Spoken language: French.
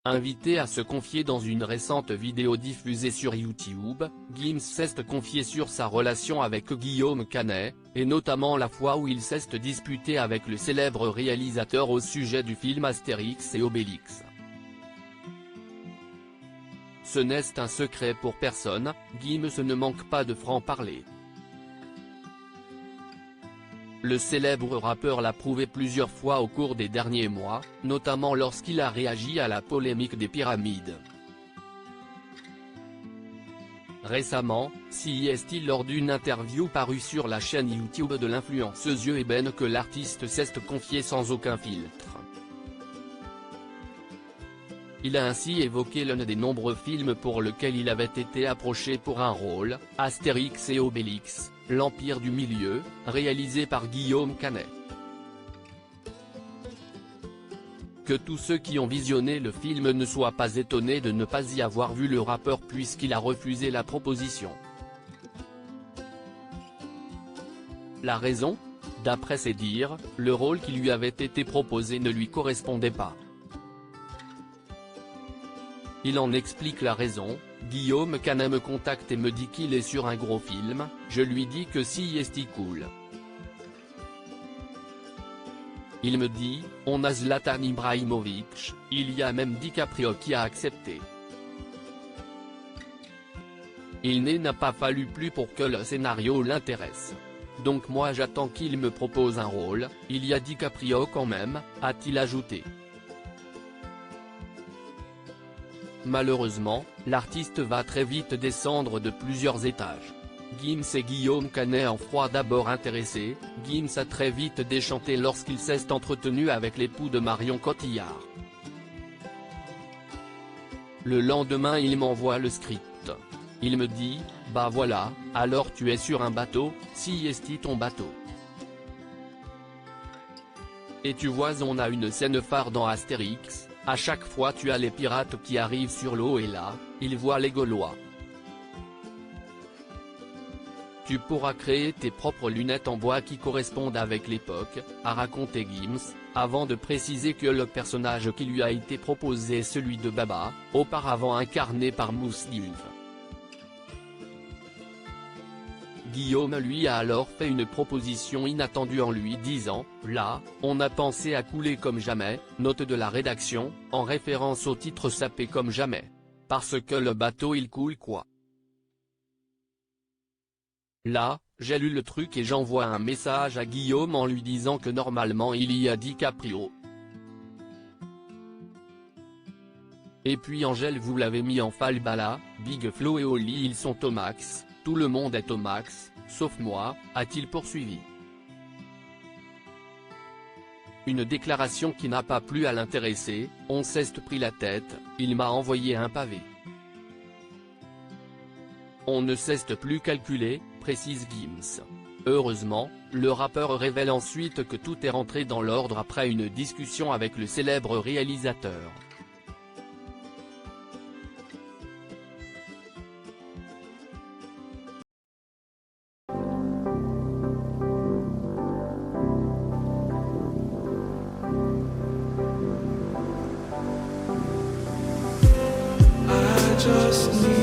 Invité à se confier dans une récente vidéo diffusée sur YouTube, Gims s'est confié sur sa relation avec Guillaume Canet, et notamment la fois où il s'est disputé avec le célèbre réalisateur au sujet du film Astérix et Obélix. Ce n'est un secret pour personne, Gims ne manque pas de franc-parler. Le célèbre rappeur l'a prouvé plusieurs fois au cours des derniers mois, notamment lorsqu'il a réagi à la polémique des pyramides. Récemment, s'y est-il lors d'une interview parue sur la chaîne YouTube de l'influenceuse Yeux Eben que l'artiste s'est confié sans aucun filtre. Il a ainsi évoqué l'un des nombreux films pour lequel il avait été approché pour un rôle, Astérix et Obélix, l'Empire du Milieu, réalisé par Guillaume Canet. Que tous ceux qui ont visionné le film ne soient pas étonnés de ne pas y avoir vu le rappeur puisqu'il a refusé la proposition. La raison ? D'après ses dires, le rôle qui lui avait été proposé ne lui correspondait pas. Il en explique la raison: Guillaume Canet me contacte et me dit qu'il est sur un gros film, je lui dis que si est cool. Il me dit, on a Zlatan Ibrahimovic, il y a même DiCaprio qui a accepté. Il n'a pas fallu plus pour que le scénario l'intéresse. Donc moi j'attends qu'il me propose un rôle, il y a DiCaprio quand même, a-t-il ajouté. Malheureusement, l'artiste va très vite descendre de plusieurs étages. Gims et Guillaume Canet en froid d'abord intéressés, Gims a très vite déchanté lorsqu'il s'est entretenu avec l'époux de Marion Cotillard. Le lendemain il m'envoie le script. Il me dit, bah voilà, alors tu es sur un bateau, si est ton bateau. Et tu vois on a une scène phare dans Astérix. À chaque fois tu as les pirates qui arrivent sur l'eau et là, ils voient les Gaulois. Tu pourras créer tes propres lunettes en bois qui correspondent avec l'époque, a raconté Gims, avant de préciser que le personnage qui lui a été proposé est celui de Baba, auparavant incarné par Mousse Diouf. Guillaume lui a alors fait une proposition inattendue en lui disant, là, on a pensé à couler comme jamais, note de la rédaction, en référence au titre sapé comme jamais. Parce que le bateau il coule quoi. Là, j'ai lu le truc et j'envoie un message à Guillaume en lui disant que normalement il y a DiCaprio. Et puis Angèle vous l'avez mis en falbala, Big Flo et Oli ils sont au max. Tout le monde est au max, sauf moi, a-t-il poursuivi. Une déclaration qui n'a pas plu à l'intéressé, on s'est pris la tête, il m'a envoyé un pavé. On ne s'est plus calculé, précise Gims. Heureusement, le rappeur révèle ensuite que tout est rentré dans l'ordre après une discussion avec le célèbre réalisateur. Just need